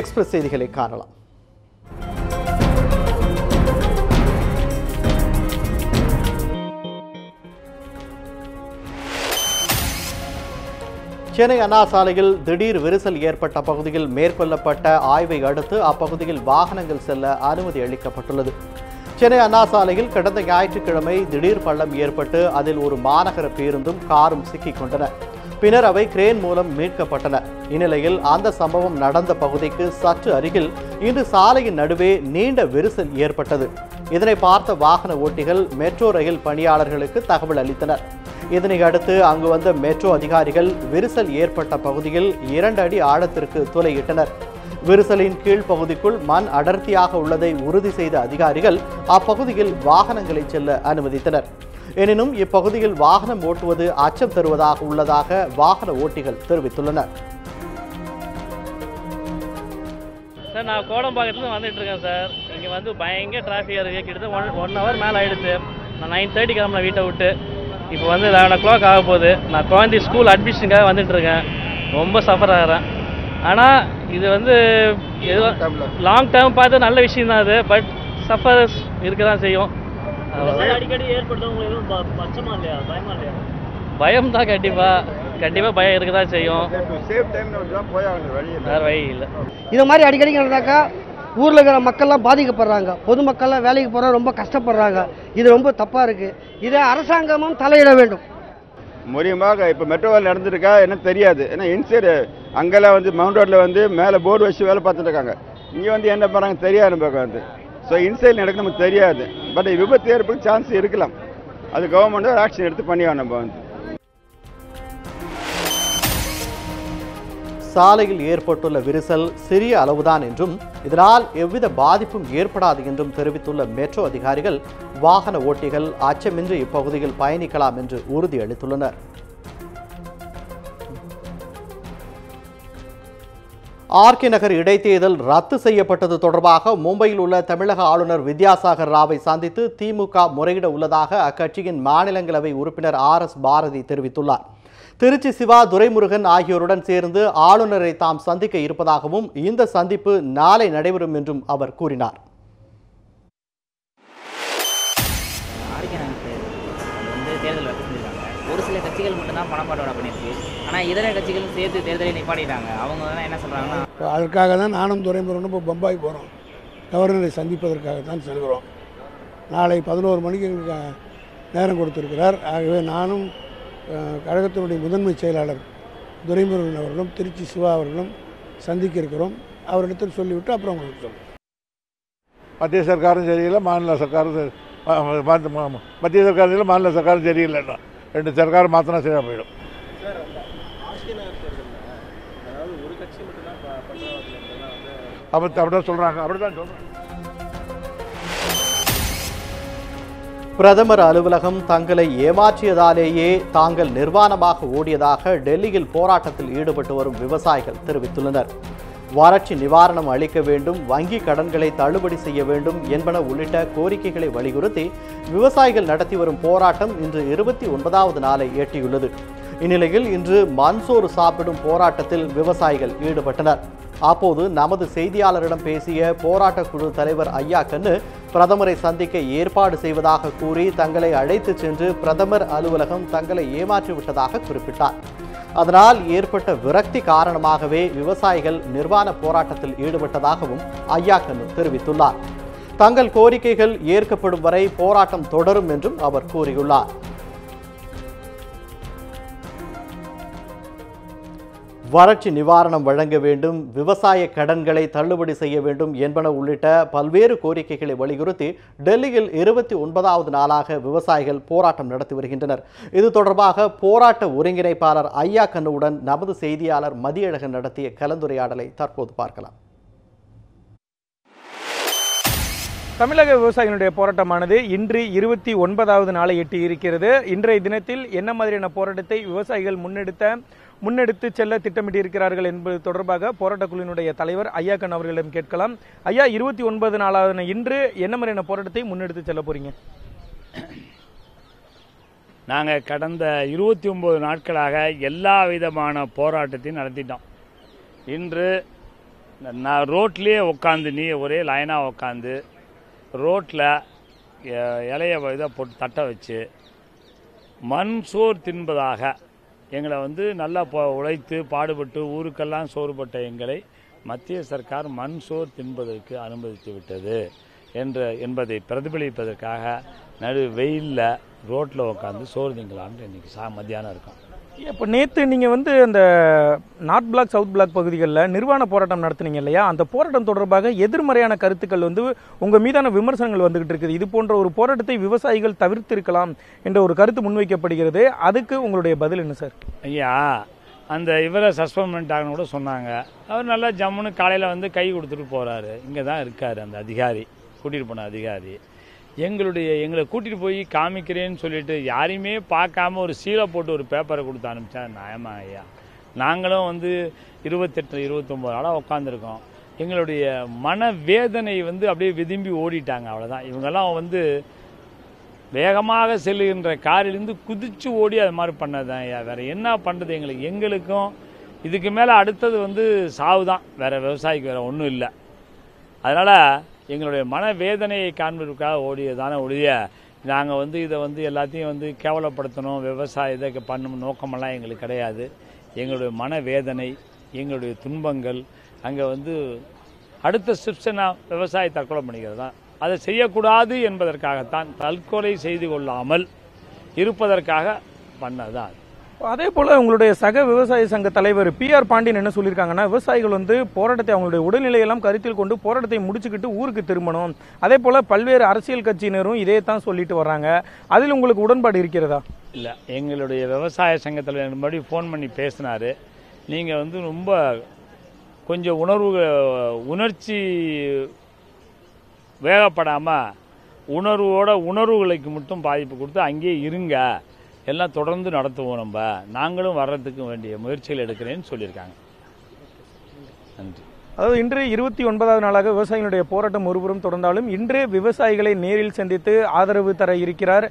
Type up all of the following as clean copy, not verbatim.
Express செய்திகளை காணலாம். சென்னை அண்ணா சாலையில் திடீர் விரிசல் ஏற்பட்ட பகுதியில் மேற்கொள்ளப்பட்ட ஆய்வை அடுத்து அப்பகுதியில் வாகனங்கள் செல்ல அனுமதி அளிக்கப்பட்டுள்ளது. சென்னை அண்ணா சாலையில் கடந்த ஞாயிற்றுக்கிழமை திடீர் பள்ளம் ஏற்பட்டு அதில் ஒரு மாநகர பேருந்தும் காரும் சிக்கிக் கொண்டன. பின்னர் அவை கிரேன் மூலம் மீட்கப்பட்டன. இந்நிலையில் அந்த சம்பவம் நடந்த பகுதிக்கு சற்று அருகில் இன்று சாலையின் நடுவே நீண்ட விரிசல் ஏற்பட்டது. இதனை பார்த்த வாகன ஓட்டிகள் மெட்ரோ ரயில் பணியாளர்களுக்கு தகவல் அளித்தனர். இதனை அடுத்து அங்கு வந்த மெட்ரோ அதிகாரிகள் விரிசல் ஏற்பட்ட பகுதியில் 2 அடி ஆழத்திற்கு துளையிட்டனர். விரிசலின் கீழ் பகுதிக்குள் மண் அடர்த்தியாக உள்ளதை உறுதி செய்த அதிகாரிகள் அப்பகுதியில் வாகனங்களை செல்ல அனுமதித்தனர். எனினும் இப்பகுதியில் வாகனம் ஓட்டுவது அச்சம் தருவதாக உள்ளதாக வாகன ஓட்டிகள் தெரிவித்துள்ளனர். சார், நான் கோடம்பாக்கத்துலேருந்து வந்துட்டு இருக்கேன் சார். இங்கே வந்து பயங்கர டிராஃபிக்காக இருக்குது. கிட்டத்தட்ட 1 ஹவர் மேலே ஆகிடுச்சு. நான் 9:30 கிளம்புறேன் வீட்டை விட்டு. இப்போ வந்து 11 o'clock ஆக போகுது. நான் குழந்தை ஸ்கூல் அட்மிஷனுக்காக வந்துட்டு இருக்கேன். ரொம்ப சஃபர் ஆகிறேன். ஆனால் இது வந்து லாங் டேர்ம் பார்த்து நல்ல விஷயம் தான் அது. பட் சஃபர்ஸ் இருக்க தான் செய்யும். அடிக்கடி ஏற்படுத்தவங்க எதுவும் பச்சமா இல்லையா, பயமா இல்லையா? பயம் தான், கண்டிப்பாக பயம் இருக்க தான் செய்யும். வேறு வழி இல்லை. இது மாதிரி அடிக்கடி நடந்தாக்கா ஊரில் இருக்கிற மக்கள்லாம் பாதிக்கப்படுறாங்க. பொதுமக்கள்லாம் வேலைக்கு போகிற ரொம்ப கஷ்டப்படுறாங்க. இது ரொம்ப தப்பாக இருக்குது. இதை அரசாங்கமும் தலையிட வேண்டும். முறியமாக இப்போ மெட்ரோவில் நடந்துருக்கா என்ன தெரியாது. ஏன்னா இன்சைடு அங்கெல்லாம் வந்து மவுண்ட் ரோட்டில் வந்து மேலே போர்டு வச்சு வேலை பார்த்துட்டு இருக்காங்க. இங்கே வந்து என்ன பண்ணுறாங்க தெரியாது. நமக்கு வந்து ஸோ இன்சைடு நடக்க நமக்கு தெரியாது. பட் விபத்து ஏற்பட சான்ஸ் இருக்கலாம். அது கவர்மெண்ட் ஒரு ஆக்ஷன் எடுத்து பண்ணியாகும். நம்ம வந்து சாலையில் ஏற்பட்டுள்ள விரிசல் சிறிய அளவுதான் என்றும் இதனால் எவ்வித பாதிப்பும் ஏற்படாது என்றும் தெரிவித்துள்ள மெட்ரோ அதிகாரிகள் வாகன ஓட்டிகள் அச்சமின்றி இப்பகுதியில் பயணிக்கலாம் என்று உறுதியளித்துள்ளனர். ஆர்கே நகர் இடைத்தேர்தல் ரத்து செய்யப்பட்டது தொடர்பாக மும்பையில் உள்ள தமிழக ஆளுநர் வித்யாசாகர் ராவை சந்தித்து திமுக முறையிட உள்ளதாக அக்கட்சியின் மாநிலங்களவை உறுப்பினர் RS பாரதி தெரிவித்துள்ளார். திருச்சி சிவா, துரைமுருகன் ஆகியோருடன் சேர்ந்து ஆளுநரை தாம் சந்திக்க இருப்பதாகவும் இந்த சந்திப்பு நாளை நடைபெறும் என்றும் அவர் கூறினார். தேர்தல் ரத்து செஞ்சிருக்காங்க. ஒரு சில கட்சிகள் மட்டும்தான் பணப்பாட்டோட பண்ணியிருக்கு. ஆனால் இதர கட்சிகளும் சேர்த்து தேர்தலை நிப்பாட்டிட்டாங்க. அவங்க என்ன சொல்கிறாங்கன்னா, அதுக்காக தான் நானும் துரைமுருகனும் இப்போ பம்பாய் போகிறோம். கவர்னரை சந்திப்பதற்காக தான் செல்கிறோம். நாளை 11 மணிக்கு எங்களுக்கு நேரம் கொடுத்துருக்கிறார். ஆகவே நானும் கழகத்தினுடைய முதன்மை செயலாளர் துரைமுருகன் அவர்களும் திருச்சி சிவா அவர்களும் சந்திக்க இருக்கிறோம். அவரிடத்தில் சொல்லிவிட்டு அப்புறம் உங்களுக்கு சொல்லுவோம். மத்திய சர்க்காரும் சரியில்லை, மாநில சர்க்காரும் மத்திய சர்க்காரும் இல்லை, மாநில சர்க்காரும் சரியில்லைன்னா 2 சர்க்காரும் மாற்றினா சரியாக போயிடும். அப்படிதான் சொல்கிறாங்க. பிரதமர் அலுவலகம் தங்களை ஏமாற்றியதாலேயே தாங்கள் நிர்வாணமாக ஓடியதாக டெல்லியில் போராட்டத்தில் ஈடுபட்டு வரும் விவசாயிகள் தெரிவித்துள்ளனர். வறட்சி நிவாரணம் அளிக்க வேண்டும், வங்கி கடன்களை தள்ளுபடி செய்ய வேண்டும் என்பன உள்ளிட்ட கோரிக்கைகளை வலியுறுத்தி விவசாயிகள் நடத்தி வரும் போராட்டம் இன்று 29வது நாளை எட்டியுள்ளது. இந்நிலையில் இன்று மண்சோறு சாப்பிடும் போராட்டத்தில் விவசாயிகள் ஈடுபட்டனர். அப்போது நமது செய்தியாளரிடம் பேசிய போராட்ட குழு தலைவர் ஐயா கண்ணு பிரதமரை சந்திக்க ஏற்பாடு செய்வதாக கூறி தங்களை அழைத்து சென்று பிரதமர் அலுவலகம் தங்களை ஏமாற்றிவிட்டதாக குறிப்பிட்டார். அதனால் ஏற்பட்ட விரக்தி காரணமாகவே விவசாயிகள் நிர்வாண போராட்டத்தில் ஈடுபட்டதாகவும் ஐயா கண்ணு தெரிவித்துள்ளார். தங்கள் கோரிக்கைகள் ஏற்கப்படும் வரை போராட்டம் தொடரும் என்றும் அவர் கூறியுள்ளார். வறட்சி நிவாரணம் வழங்க வேண்டும், விவசாய கடன்களை தள்ளுபடி செய்ய வேண்டும் என்பன உள்ளிட்ட பல்வேறு கோரிக்கைகளை வலியுறுத்தி டெல்லியில் 29வது நாளாக விவசாயிகள் போராட்டம் நடத்தி வருகின்றனர். இது தொடர்பாக போராட்ட ஒருங்கிணைப்பாளர் ஐயா கண்ணுவுடன் நமது செய்தியாளர் மதியழகன் நடத்திய கலந்துரையாடலை தற்போது பார்க்கலாம். தமிழக விவசாயிகளுடைய போராட்டமானது இன்று 29வது நாளை எட்டி இருக்கிறது. இன்றைய தினத்தில் என்ன மாதிரியான போராட்டத்தை விவசாயிகள் முன்னெடுத்து செல்ல திட்டமிட்டிருக்கிறார்கள் என்பது தொடர்பாக போராட்ட குழுவினுடைய தலைவர் ஐயா கண் அவர்களிடம் கேட்கலாம். ஐயா, 29 நாளான இன்று என்ன மாதிரியான போராட்டத்தை முன்னெடுத்து செல்ல போறீங்க? நாங்கள் கடந்த 29 நாட்களாக எல்லா விதமான போராட்டத்தையும் நடத்திட்டோம். இன்று நான் ரோட்லேயே உட்காந்து ஒரே லைனாக உட்காந்து ரோட்டில் இலைய இதை போட்டு தட்டை வச்சு மண் சோறு தின்பதாக எங்களை வந்து நல்லா உழைத்து பாடுபட்டு ஊருக்கெல்லாம் சோறுபட்ட எங்களை மத்திய சர்க்கார் மண் சோறு தின்பதற்கு அனுமதித்து விட்டது என்பதை பிரதிபலிப்பதற்காக நடு வெயிலில் ரோட்டில் உட்காந்து சோறு திங்கலான்னு இன்றைக்கி மத்தியானம் இருக்கும். இப்போ நேற்று நீங்கள் வந்து அந்த நார்த் பிளாக் சவுத் பிளாக் பகுதிகளில் நிர்வாண போராட்டம் நடத்துனீங்க இல்லையா? அந்த போராட்டம் தொடர்பாக எதிர்மறையான கருத்துக்கள் வந்து உங்கள் மீதான விமர்சனங்கள் வந்துகிட்டு இருக்குது. இது போன்ற ஒரு போராட்டத்தை விவசாயிகள் தவிர்த்திருக்கலாம் என்ற ஒரு கருத்து முன்வைக்கப்படுகிறது. அதுக்கு உங்களுடைய பதில் என்ன சார்? ஐயா, அந்த இவரை சஸ்பெண்ட் ஆகணும் கூட சொன்னாங்க. அவர் நல்லா ஜம்முன்னு காலையில் வந்து கை கொடுத்துட்டு போகிறாரு. இங்கே தான் இருக்கார் அந்த அதிகாரி, கூட்டிகிட்டு போன அதிகாரி. எங்களை கூட்டிகிட்டு போய் காமிக்கிறேன்னு சொல்லிட்டு யாரையுமே பார்க்காம ஒரு சீலை போட்டு ஒரு பேப்பரை கொடுத்து அனுப்பிச்சா நியாயமா ஐயா? நாங்களும் வந்து 28-29 நாளாக உட்காந்துருக்கோம். எங்களுடைய மன வேதனை வந்து அப்படியே விரும்பி ஓடிட்டாங்க. அவ்வளோதான். இவங்கெல்லாம் வந்து வேகமாக செல்லுகின்ற காரிலிருந்து குதிச்சு ஓடி அது மாதிரி பண்ணதுதான் ஐயா. வேறு என்ன பண்ணுறது? எங்களுக்கும் இதுக்கு மேலே அடுத்தது வந்து சாவு தான். வேறு விவசாயிக்கு வேறு ஒன்றும் இல்லை. அதனால் எங்களுடைய மனவேதனையை காண்பதற்காக ஓடியதான ஒழிய நாங்கள் வந்து இதை வந்து எல்லாத்தையும் வந்து கேவலப்படுத்தணும், விவசாயத்தை பண்ணணும் நோக்கமெல்லாம் எங்களுக்கு கிடையாது. எங்களுடைய மனவேதனை, எங்களுடைய துன்பங்கள், அங்கே வந்து அடுத்த ஸ்டெப்ஸை விவசாய தற்கொலை பண்ணிக்கிறது தான். அதை செய்யக்கூடாது என்பதற்காகத்தான், தற்கொலை செய்து கொள்ளாமல் இருப்பதற்காக பண்ணதான். அதே போல உங்களுடைய சக விவசாய சங்க தலைவர் PR பாண்டியன் என்ன சொல்லியிருக்காங்கன்னா, விவசாயிகள் வந்து போராட்டத்தை அவங்களுடைய உடல்நிலையெல்லாம் கருத்தில் கொண்டு போராட்டத்தை முடிச்சுக்கிட்டு ஊருக்கு திரும்பணும். அதே போல பல்வேறு அரசியல் கட்சியினரும் இதே தான் சொல்லிட்டு வர்றாங்க. அதில் உங்களுக்கு உடன்பாடு இருக்கிறதா? இல்லை, எங்களுடைய விவசாய சங்க தலைவர் மறுபடியும் ஃபோன் பண்ணி பேசினார். நீங்கள் வந்து ரொம்ப கொஞ்சம் உணர்ச்சி வேகப்படாமல் உணர்வுகளுக்கு மட்டும் பாதிப்பு கொடுத்து அங்கேயே இருங்க, எல்லாம் தொடர்ந்து நடத்துவோம், நாங்களும் வர்றதுக்கு வேண்டிய முயற்சிகள் எடுக்கிறேன்னு சொல்லியிருக்காங்க. நன்றி. அதாவது இன்று 29வது நாளாக விவசாயிகளுடைய போராட்டம் ஒருபுறம் தொடர்ந்தாலும் இன்று விவசாயிகளை நேரில் சந்தித்து ஆதரவு தர இருக்கிறார்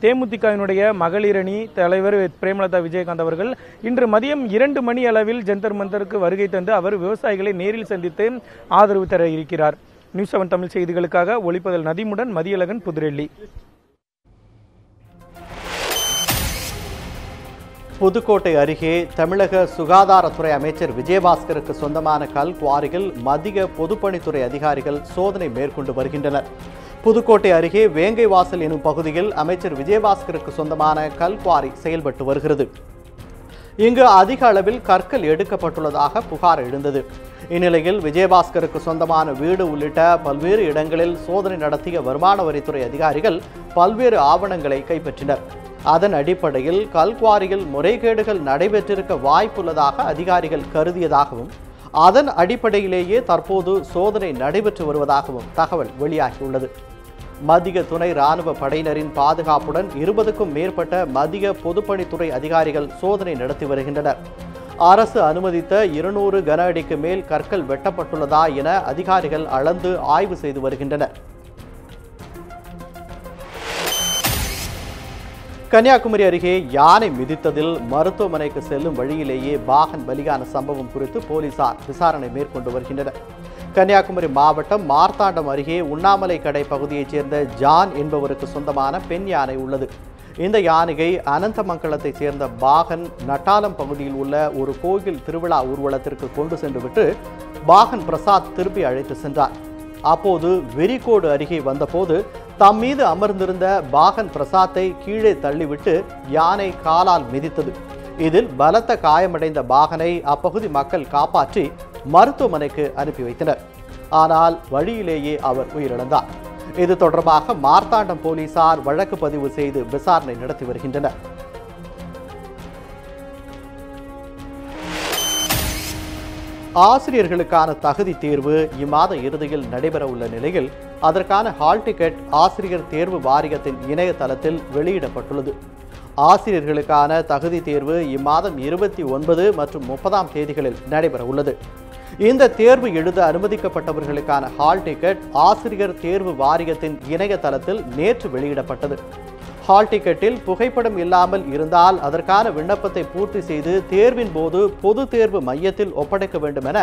தேமுதிகவினுடைய மகளிர் அணி தலைவர் பிரேமலதா விஜயகாந்த் அவர்கள். இன்று மதியம் 2 மணி அளவில் ஜந்தர் மந்தருக்கு வருகை தந்து அவர் விவசாயிகளை நேரில் சந்தித்து ஆதரவு தர இருக்கிறார். நியூஸ் 7 தமிழ் செய்திகளுக்காக ஒளிப்பதல் நதிமுடன் மதியழகன், புதுடெல்லி. புதுக்கோட்டை அருகே தமிழக சுகாதாரத்துறை அமைச்சர் விஜயபாஸ்கருக்கு சொந்தமான கல் குவாரியில் மத்திய பொதுப்பணித்துறை அதிகாரிகள் சோதனை மேற்கொண்டு வருகின்றனர். புதுக்கோட்டை அருகே வேங்கை வாசல் எனும் பகுதியில் அமைச்சர் விஜயபாஸ்கருக்கு சொந்தமான கல் குவாரி செயல்பட்டு வருகிறது. இங்கு அதிக அளவில் கற்கள் எடுக்கப்பட்டுள்ளதாக புகார் எழுந்தது. இந்நிலையில் விஜயபாஸ்கருக்கு சொந்தமான வீடு உள்ளிட்ட பல்வேறு இடங்களில் சோதனை நடத்திய வருமான வரித்துறை அதிகாரிகள் பல்வேறு ஆவணங்களை கைப்பற்றினர். அதன் அடிப்படையில் கல்குவாரியில் முறைகேடுகள் நடைபெற்றிருக்க வாய்ப்புள்ளதாக அதிகாரிகள் கருதியதாகவும் அதன் அடிப்படையிலேயே தற்போது சோதனை நடைபெற்று வருவதாகவும் தகவல் வெளியாகியுள்ளது. மத்திய துணை ராணுவ படையினரின் பாதுகாப்புடன் 20க்கும் மேற்பட்ட மத்திய பொதுப்பணித்துறை அதிகாரிகள் சோதனை நடத்தி வருகின்றனர். அரசு அனுமதித்த 200 கன அடிக்கு மேல் கற்கள் வெட்டப்பட்டுள்ளதா என அதிகாரிகள் அளந்து ஆய்வு செய்து வருகின்றனர். கன்னியாகுமரி அருகே யானை மிதித்ததில் மருத்துவமனைக்கு செல்லும் வழியிலேயே பாகன் பலியான சம்பவம் குறித்து போலீசார் விசாரணை மேற்கொண்டு வருகின்றனர். கன்னியாகுமரி மாவட்டம் மார்த்தாண்டம் அருகே உண்ணாமலை கடை பகுதியைச் சேர்ந்த ஜான் என்பவருக்கு சொந்தமான பெண் யானை உள்ளது. இந்த யானையை அனந்தமங்கலத்தைச் சேர்ந்த பாகன் நட்டாலம் பகுதியில் உள்ள ஒரு கோயில் திருவிழா ஊர்வலத்திற்கு கொண்டு சென்றுவிட்டு பாகன் பிரசாத் திருப்பி அழைத்து சென்றார். அப்போது வெறிக்கோடு அருகே வந்தபோது தம் மீது அமர்ந்திருந்த பாகன் பிரசாத்தை கீழே தள்ளிவிட்டு யானை காலால் மிதித்தது. இதில் பலத்த காயமடைந்த பாகனை அப்பகுதி மக்கள் காப்பாற்றி மருத்துவமனைக்கு அனுப்பி வைத்தனர். ஆனால் வழியிலேயே அவர் உயிரிழந்தார். இது தொடர்பாக மார்த்தாண்டம் போலீசார் வழக்கு பதிவு செய்து விசாரணை நடத்தி வருகின்றனர். ஆசிரியர்களுக்கான தகுதி தேர்வு இம்மாத இறுதியில் நடைபெற உள்ள நிலையில் அதற்கான ஹால் டிக்கெட் ஆசிரியர் தேர்வு வாரியத்தின் இணையதளத்தில் வெளியிடப்பட்டுள்ளது. ஆசிரியர்களுக்கான தகுதி தேர்வு இம்மாதம் 29 மற்றும் 30ஆம் தேதிகளில் நடைபெற உள்ளது. இந்த தேர்வு எழுத அனுமதிக்கப்பட்டவர்களுக்கான ஹால் டிக்கெட் ஆசிரியர் தேர்வு வாரியத்தின் இணையதளத்தில் நேற்று வெளியிடப்பட்டது. ஹால் டிக்கெட்டில் புகைப்படம் இல்லாமல் இருந்தால் அதற்கான விண்ணப்பத்தை பூர்த்தி செய்து தேர்வின் போது பொது தேர்வு மையத்தில் ஒப்படைக்க வேண்டும் என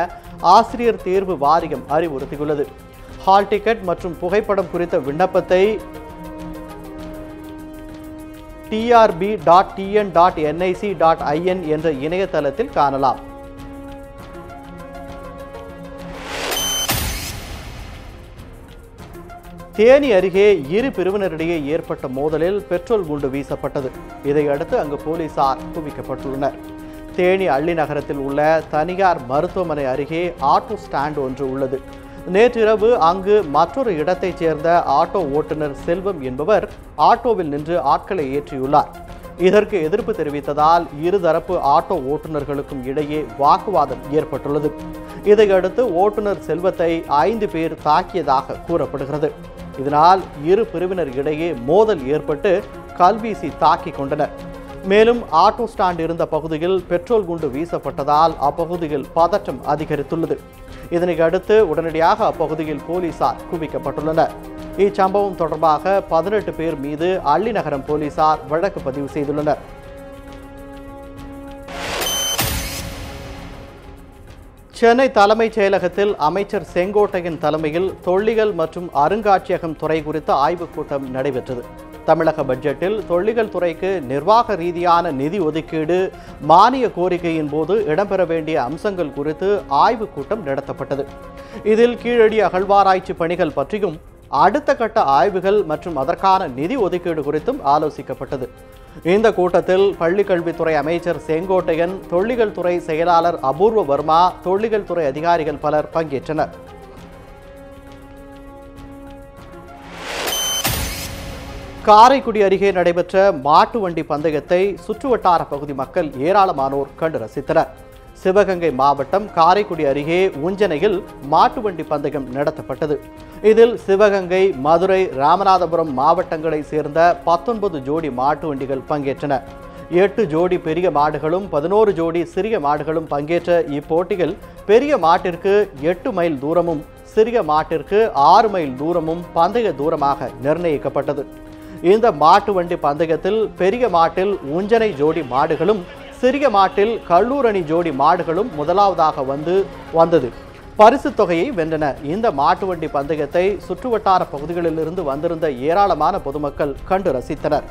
ஆசிரியர் தேர்வு வாரியம் அறிவுறுத்தியுள்ளது. ஹால் டிக்கெட் மற்றும் புகைப்படம் குறித்த விண்ணப்பத்தை trb.tn.nic.in என்ற இணையதளத்தில் காணலாம். தேனி அருகே இரு பிரிவினரிடையே ஏற்பட்ட மோதலில் பெட்ரோல் குண்டு வீசப்பட்டது. இதையடுத்து அங்கு போலீசார் குவிக்கப்பட்டுள்ளனர். தேனி அள்ளி நகரத்தில் உள்ள தனியார் மருத்துவமனை அருகே ஆட்டோ ஸ்டாண்ட் ஒன்று உள்ளது. நேற்றிரவு அங்கு மற்றொரு இடத்தைச் சேர்ந்த ஆட்டோ ஓட்டுநர் செல்வம் என்பவர் ஆட்டோவில் நின்று ஆட்களை ஏற்றியுள்ளார். இதற்கு எதிர்ப்பு தெரிவித்ததால் இருதரப்பு ஆட்டோ ஓட்டுநர்களுக்கும் இடையே வாக்குவாதம் ஏற்பட்டுள்ளது. இதையடுத்து ஓட்டுநர் செல்வத்தை 5 பேர் தாக்கியதாக கூறப்படுகிறது. இதனால் இரு பிரிவினர் இடையே மோதல் ஏற்பட்டு கல்வீசி தாக்கிக் கொண்டனர். மேலும் ஆட்டோ ஸ்டாண்ட் இருந்த பகுதியில் பெட்ரோல் குண்டு வீசப்பட்டதால் அப்பகுதியில் பதற்றம் அதிகரித்துள்ளது. இதனை அடுத்து உடனடியாக அப்பகுதியில் போலீசார் குவிக்கப்பட்டுள்ளனர். இச்சம்பவம் தொடர்பாக 18 பேர் மீது அள்ளி நகரம் போலீசார் வழக்கு பதிவு செய்துள்ளனர். சென்னை தலைமைச் செயலகத்தில் அமைச்சர் செங்கோட்டையன் தலைமையில் தொல்லியல் மற்றும் அருங்காட்சியகம் துறை குறித்த ஆய்வுக் கூட்டம் நடைபெற்றது. தமிழக பட்ஜெட்டில் தொல்லியல் துறைக்கு நிர்வாக ரீதியான நிதி ஒதுக்கீடு, மானிய கோரிக்கையின் போது இடம்பெற வேண்டிய அம்சங்கள் குறித்து ஆய்வுக் கூட்டம் நடத்தப்பட்டது. இதில் கீழடி அகழ்வாராய்ச்சி பணிகள் பற்றியும் அடுத்த கட்ட ஆய்வுகள் மற்றும் அதற்கான நிதி ஒதுக்கீடு குறித்தும் ஆலோசிக்கப்பட்டது. இந்த கூட்டத்தில் பள்ளிக்கல்வித்துறை அமைச்சர் செங்கோட்டையன், தொல்லியல் துறை செயலாளர் அபூர்வ வர்மா, தொல்லியல் துறை அதிகாரிகள் பலர் பங்கேற்றனர். காரைக்குடி அருகே நடைபெற்ற மாட்டு வண்டி பந்தயத்தை சுற்றுவட்டார பகுதி மக்கள் ஏராளமானோர் கண்டு ரசித்தனர். சிவகங்கை மாவட்டம் காரைக்குடி அருகே உஞ்சனையில் மாட்டு வண்டி பந்தயம் நடத்தப்பட்டது. இதில் சிவகங்கை, மதுரை, ராமநாதபுரம் மாவட்டங்களை சேர்ந்த 19 ஜோடி மாட்டு வண்டிகள் பங்கேற்றன. 8 ஜோடி பெரிய மாடுகளும் 11 ஜோடி சிறிய மாடுகளும் பங்கேற்ற இப்போட்டியில் பெரிய மாட்டிற்கு 8 மைல் தூரமும் சிறிய மாட்டிற்கு 6 மைல் தூரமும் பந்தய தூரமாக நிர்ணயிக்கப்பட்டது. இந்த மாட்டு வண்டி பந்தயத்தில் பெரிய மாட்டில் உஞ்சனை ஜோடி மாடுகளும் சிறிய மாட்டில் கல்லூரணி ஜோடி மாடுகளும் முதலாவதாக வந்தது. பரிசு தொகையை வென்றன. இந்த மாட்டு வண்டி பந்தயத்தை சுற்றுவட்டார பகுதிகளிலிருந்து வந்திருந்த ஏராளமான பொதுமக்கள் கண்டு ரசித்தனர்.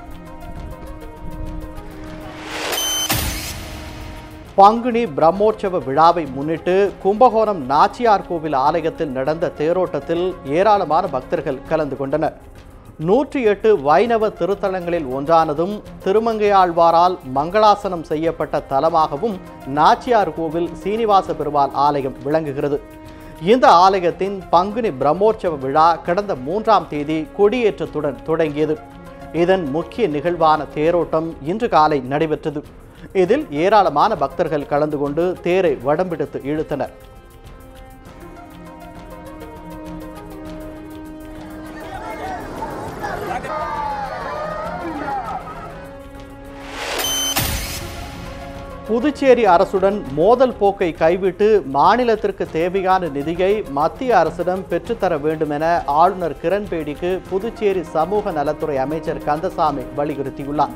பங்குனி பிரம்மோற்சவ விழாவை முன்னிட்டு கும்பகோணம் நாச்சியார் கோவில் ஆலயத்தில் நடந்த தேரோட்டத்தில் ஏராளமான பக்தர்கள் கலந்து கொண்டனர். 108 வைணவ திருத்தலங்களில் ஒன்றானதும் திருமங்கையாழ்வாரால் மங்களாசனம் செய்யப்பட்ட தலமாகவும் நாச்சியார் கோவில் சீனிவாச பெருமாள் ஆலயம் விளங்குகிறது. இந்த ஆலயத்தின் பங்குனி பிரம்மோற்சவ விழா கடந்த 3ஆம் தேதி கொடியேற்றத்துடன் தொடங்கியது. இதன் முக்கிய நிகழ்வான தேரோட்டம் இன்று காலை நடைபெற்றது. இதில் ஏராளமான பக்தர்கள் கலந்து கொண்டு தேரை வடம்பிடித்து இழுத்தனர். புதுச்சேரி அரசுடன் மோதல் போக்கை கைவிட்டு மாநிலத்திற்கு தேவையான நிதியை மத்திய அரசிடம் பெற்றுத்தர வேண்டும் என ஆளுநர் கிரண்பேடிக்கு புதுச்சேரி சமூக நலத்துறை அமைச்சர் கந்தசாமி வலியுறுத்தியுள்ளார்.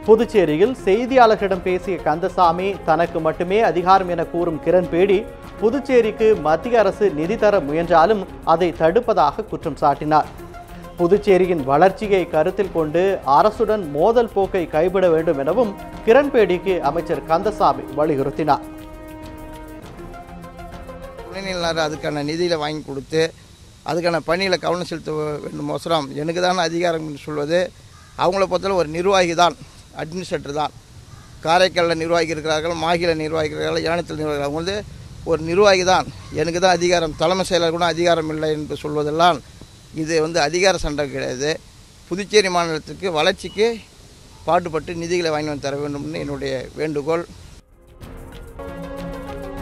புதுச்சேரியில் செய்தியாளர்களிடம் பேசிய கந்தசாமி, தனக்கு மட்டுமே அதிகாரம் என கூறும் கிரண்பேடி புதுச்சேரிக்கு மத்திய அரசு நிதி தர முயன்றாலும் அதை தடுப்பதாக குற்றம் சாட்டினார். புதுச்சேரியின் வளர்ச்சியை கருத்தில் கொண்டு அரசுடன் மோதல் போக்கை கைவிட வேண்டும் எனவும் கிரண்பேடிக்கு அமைச்சர் கந்தசாமி வலியுறுத்தினார். துணைநிலை அதுக்கான நிதியில் வாங்கி கொடுத்து அதுக்கான பணியில் கவனம் செலுத்த வேண்டும் அவசரம் எனக்கு தான் அதிகாரம் என்று சொல்வது அவங்கள பொறுத்தவரை ஒரு நிர்வாகி தான், அட்மினிஸ்ட்ரேட்டர் தான். காரைக்காலில் நிர்வாகி இருக்கிறார்கள், மாகியில் நிர்வாகி இருக்கிறார்கள், யானத்தில் நிர்வாகி, அவங்க வந்து ஒரு நிர்வாகி தான். எனக்கு தான் அதிகாரம், தலைமை செயலர் கூட அதிகாரம் இல்லை என்று சொல்வதெல்லாம் இது வந்து அதிகார சண்டை கிடையாது. புதுச்சேரி மாநிலத்திற்கு வளர்ச்சிக்கு பாடுபட்டு நிதிகளை வாங்கி வந்து தர வேண்டும்னு என்னுடைய வேண்டுகோள்.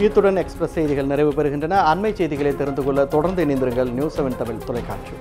இத்துடன் எக்ஸ்பிரஸ் செய்திகள் நிறைவு பெறுகின்றன. அண்மை செய்திகளை தெரிந்து கொள்ள தொடர்ந்து இணைந்திருங்கள் நியூஸ் 7 தமிழ் தொலைக்காட்சி.